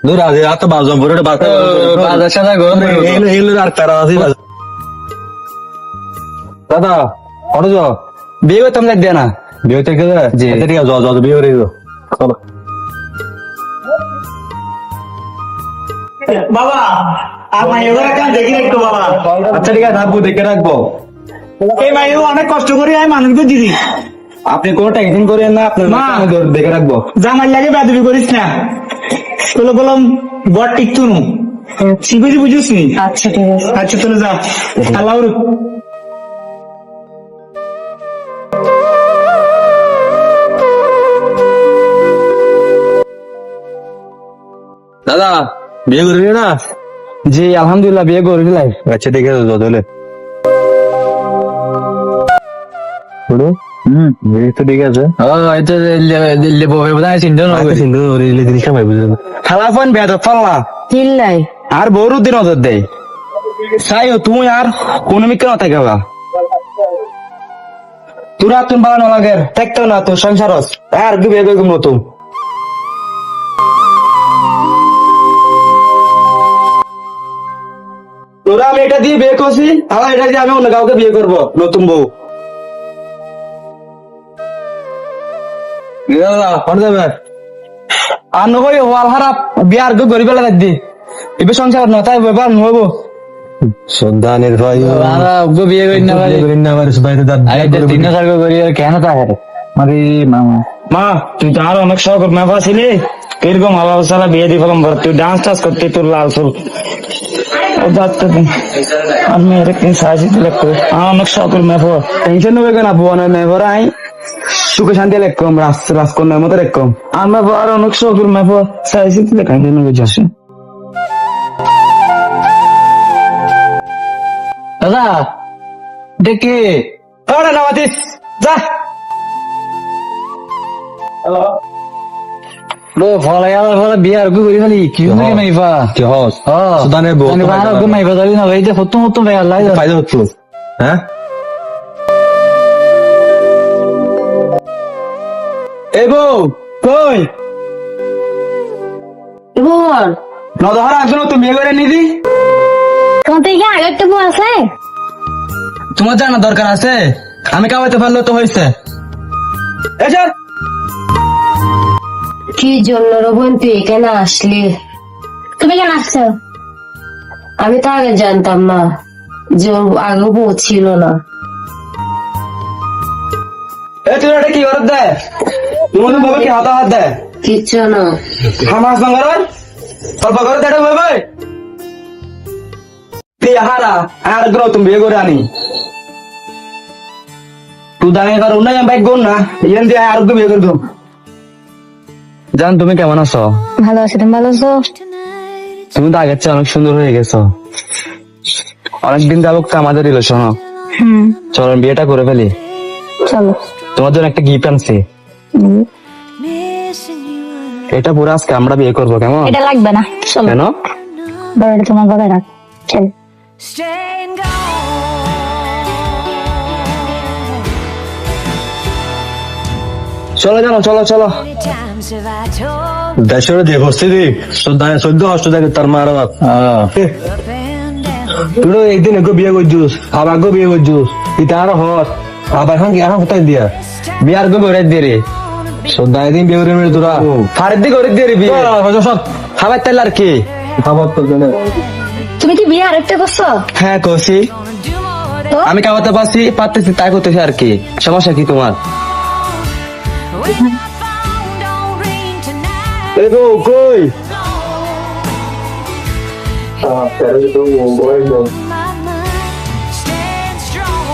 দূর আছে এত বাজম পরে বাজার সাদা গরম এগুলো আর তারা আছে দাদা অটো যাও বিয়ে করতাম দেয় না বিয়ে থেকে জি ঠিক আছে যাও বিয়ে করে চলো বাবা আমার এবার কাজ দেখি একটু বাবা। আচ্ছা ঠিক আছে রাখবো দেখে রাখবো এই ভাই অনেক কষ্ট করে আমি মানুষকে দিদি আপনি কোনো টেনশন করেন না আপনার মা। আমি দেখে রাখবো জামাই লাগে বেদবি করিস না তোলো বললাম বর টিকতু নু শিখেছি বুঝিস নি। আচ্ছা ঠিক আছে। আচ্ছা চলে যা আল্লাহ দাদা বিয়ে করবি না জি আলহামদুলিল্লাহ বিয়ে করে দিলাই। আচ্ছা ঠিক আছে যাও তাহলে বিয়ে তো ঠিক আছে খালা ফোন বেদ ফাল্লা চিল্লাই আর বড় দিন নজর দেয় চাই তুমি আর কোন মিকে না থাকবা তোরা তুমি ভালো না লাগে থাকতো না তোর সংসার আর বিয়ে করবো নতুন তোরা আমি এটা দিয়ে বিয়ে করছি আবার এটা দিয়ে আমি অন্য কাউকে বিয়ে করবো নতুন বউ আর নবই ওয়াল হারাপ বিয়ার গো গরিব লাগা দি এবে সংসার নতাই ব্যাপার নহবো সন্ধানের ভাই বিয়ে করি না কেন মানে মা তুই তো আর অনেক শখ মেফা ছিলি কিরকম হালা সালা বিয়ে দিয়ে ফেলাম তুই ডান্স টান্স করতে তোর লাল ফুল আমি এরকম সাহায্য লাগতো আমার অনেক শখ মেফো টেনশন নেবে কেন বোন মেফর আই সুখে শান্তি লেখম রাজকন্যার মতো লেখম আমার বড় অনেক শখ মেফো সাহায্য লেখাই নেবে যাচ্ছে দাদা ডেকে ওরা নামাতিস যা বিয়ার করি খালি কি মাইফা সুদানের বউ মাইফা যাবি না ভাই হতো হতো ভাই আল্লাহ ফায়দা হতো হ্যাঁ এ বউ কই বল নদহার আসলো তুমি বিয়ে করে নিদি তোমার তো এখানে আগে একটা বউ আছে তোমার জানা দরকার আছে আমি কামাইতে পারলো তো হয়েছে এসে কি জন্য রোবন তুই এখানে আসলি? তুমি কেন আসছো? আমি তো আগে জানতাম না যে ওর আগে বউ ছিল না। তুই এটা কি করত দেয় তোমার বউকে কি হাত দেয় কিচ্ছু না হামাস বাঙ্গার অল্প করে দেড় ভাই তুই হারা আর গ্রহ তুমি বিয়ে করে আনি তুই দাঁড়িয়ে কর উন্নয়ন বাইক গোন না ইয়ান দিয়ে আর বিয়ে করে দেব জান তুমি কেমন আছো? ভালো আছি, তুমি ভালো আছো? তুমি তো আগের চেয়ে অনেক সুন্দর হয়ে গেছো। অনেকদিন যাবো আমাদের রিলেশন চলো বিয়েটা করে ফেলি। চলো তোমার জন্য একটা গিফট আনছি এটা পুরো আজকে আমরা বিয়ে করবো কেমন? এটা লাগবে না চলো কেন? এটা তোমার গলায় রাখ চলো চলো জানো চলো চলো দেশের যে উপস্থিতি চোদ্দ অষ্ট থাকে তার মার তুই একদিন এগো বিয়ে করছিস আবার গো বিয়ে করছিস এটা আরো হত আবার এখন কোথায় দিয়া বিয়ার গো করে দিয়ে রে সন্ধ্যা একদিন বিয়ে করে নিবি তোরা ফারের দিয়ে করে দিয়ে রে বিয়ে খাবার তাইলে আর কি খাবার তো জানে তুমি কি বিয়ে আরেকটা করছো? হ্যাঁ কষি তো আমি খাওয়াতে পারতেছি তাই করতেছি আর কি সমস্যা কি তোমার? এগো কই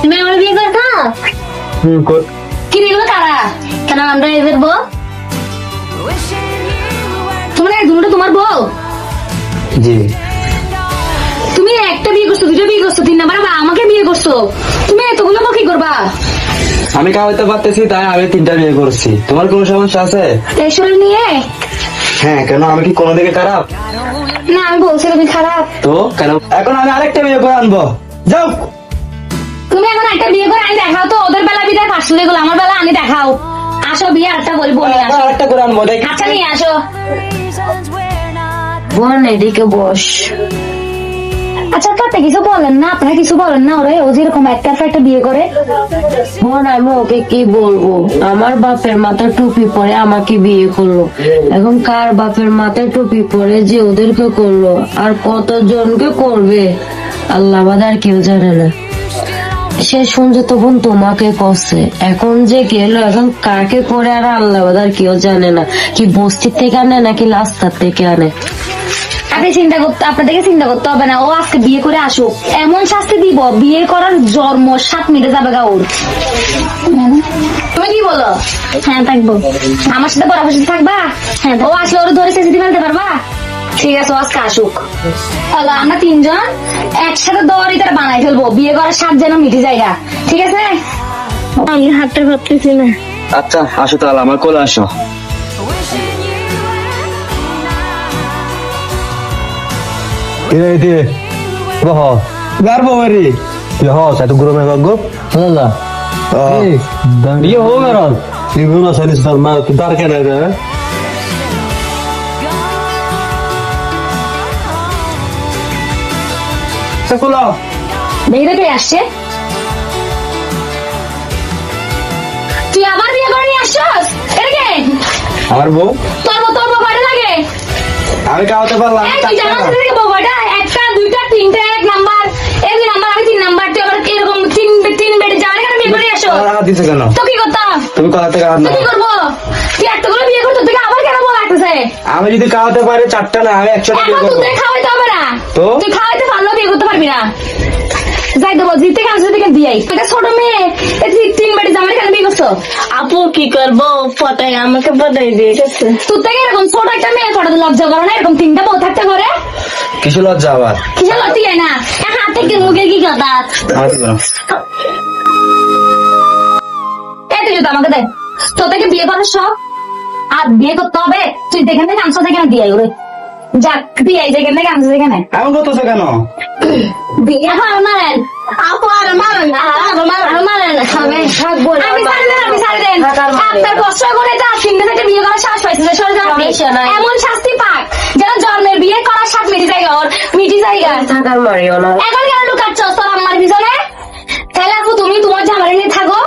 তুমি আমার বিয়ে করছো? কি বিয়ে করো কারা? কেন আমরা এদের বউ? তোমার এক দুটো তোমার বউ? জি তুমি একটা বিয়ে করছো, দুটো বিয়ে করছো, 3 নাম্বার আবার আমাকে বিয়ে করছো, তুমি এতগুলো বউ কি করবা? আমি খাওয়াতে পারতেছি তাই আমি 3টা বিয়ে করছি। তোমার কোনো সমস্যা আছে? এইসব নিয়ে হ্যাঁ কেন আমি কি কোনো দিকে খারাপ? না আমি বলছি তুমি খারাপ। তো কেন এখন আমি আরেকটা বিয়ে করে আনবো যাও তুমি এখন একটা বিয়ে করে আমি দেখাও তো, ওদের বেলা বিদায় পাঁচশো গুলো আমার বেলা আমি দেখাও। আসো বিয়ে আরেকটা বলবো নিয়ে আসো, আরেকটা করে আনবো দেখ আচ্ছা নিয়ে আসো। বোন এদিকে বস। আচ্ছা তাতে কিছু বলেন না, আপনারা কিছু বলেন না? ওরা ও যেরকম একটা বিয়ে করে। বোন আমি ওকে কি বলবো, আমার বাপের মাথায় টুপি পরে আমাকে বিয়ে করলো, এখন কার বাপের মাথায় টুপি পরে যে ওদেরকে করলো আর কতজনকে করবে আল্লাহ বাদ আর কেউ জানে না। সে শুনছে তো বোন তোমাকে করছে, এখন যে গেল এখন কাকে করে আর আল্লাহ বাদ আর কেউ জানে না, কি বস্তির থেকে আনে নাকি রাস্তার থেকে আনে। আপনাদেরকে চিন্তা করতে হবে না, ও আজকে বিয়ে করে আসুক, এমন শাস্তি দিব বিয়ে করার জন্ম 7 মিনিটে যাবে গা ওর। তুমি কি বলো? হ্যাঁ থাকবো, আমার সাথে বরাবর সাথে থাকবা। হ্যাঁ ও আসলে ওর ধরে চেঁচিয়ে ফেলতে পারবা? ঠিক আছে ও আজকে আসুক, তাহলে আমরা 3 জন একসাথে দড়ি তারা বানাই ফেলবো, বিয়ে করার 7 যেন মিটে জায়গা। ঠিক আছে? আমি হাঁটতে পারতেছি না। আচ্ছা আসো তাহলে আমার কোলে আসো। এ বহ গারবো বাড়ি হ সাথে গুরু মে গো না বিয়ে হো মেরা Ninguna salida más, dar que nada. খোলো। মেয়েটা কে আসছে? তুই আবার বিয়ে করে নিয়ে আসছস? এটা কে? আমার বউ, তোর বাবাটা লাগে। আমি খাওয়াতে পারলাম এই তুই জানাস না থেকে বাবাটা 1টা 2টা 3টা 1 নাম্বার, এই 2 নাম্বার আমি 3 নাম্বার, তুই আবার এরকম 3 বেডে জানে কেন বিয়ে করে আসো? হাত দিছো কেন? তো কি করতাম? তুমি কথা থেকে হাত তো নাও। কি করবো? তুই একটা করে বিয়ে করতো, তুই আবার কেন বল লাগতেছে? আমি যদি খাওয়াতে পারি 4টা না, আমি 100টা বিয়ে এখন করবো। তুই খাওয়াইতে হবে না। তো? তুই খাওয়াইতে পারলেও বিয়ে করতে পারবি না। যাই দেবো জিতে কাছে থেকে দিয়াই, এটা ছোট মেয়ে, এই 3 বেডে জামাই কেন বিয়ে করছো? আপু কি করবো, পটাই আমাকে পটাই দিয়ে গেছে। তোর থেকে এরকম ছোট একটা মেয়ে ফটো লজ্জা করে না? এরকম 3টা বউ থাকতে করে কিছু লজ্জা আবার। কিসের লজ্জা হয় না? হাত থেকে মুখে কি কথা? হাত দিও। এই তুই যদি আমাকে দে, তোর থেকে বিয়ে করার শখ আর বিয়ে করতে হবে, তুই যেখান থেকে আনছো সেখানে দিয়ে ওরে যাক, দিয়ে যেখান থেকে আনছো সেখানে এমন করতেছো কেন? বিয়ে আর মারেন। আপু আর মারেন না, আর মারেন না। আমি ছাড়ি দেন। আপনার কষ্ট করে যা 3টে থেকে বিয়ে করার সাহস পাইছে যে সরে যান আপনি। এমন শাস্তি পাক যেন জন্মের বিয়ে করার সাথ মিটি জায়গা ওর মিটি জায়গা। থাকার মারিও না। এখন কেন লুকাচ্ছ তোর আমার পিছনে? তাহলে আপু তুমি তোমার ঝামেলা নিয়ে থাকো,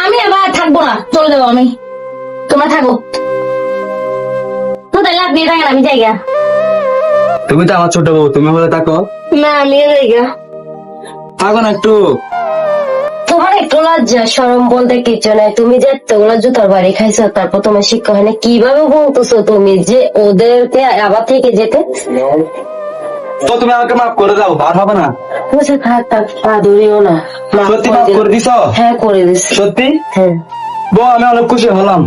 আমি এবার থাকবো না, চলে যাবো আমি। তোমরা থাকো তো, তাহলে আপনি থাকেন আমি জায়গা। তুমি তো আমার ছোট বউ, তুমি বলে থাকো। না আমি জায়গা। থাকো না একটু। তোমার একটু লজ্জা শরম বলতে কিছু নাই, তুমি যে এতগুলো জুতার বাড়ি খাইছো তারপর তোমার শিক্ষা হয় না, কিভাবে বলতেছো তুমি যে ওদেরকে আবার থেকে যেতে? তো তুমি আমাকে মাফ করে দাও, আর হবে না। বুঝে থাক থাক, পা ধরিও না। মাফ সত্যি করে মাফ দিলাম। করে দিছো? হ্যাঁ করে দিছি। সত্যি? হ্যাঁ বউ আমি অনেক খুশি হলাম।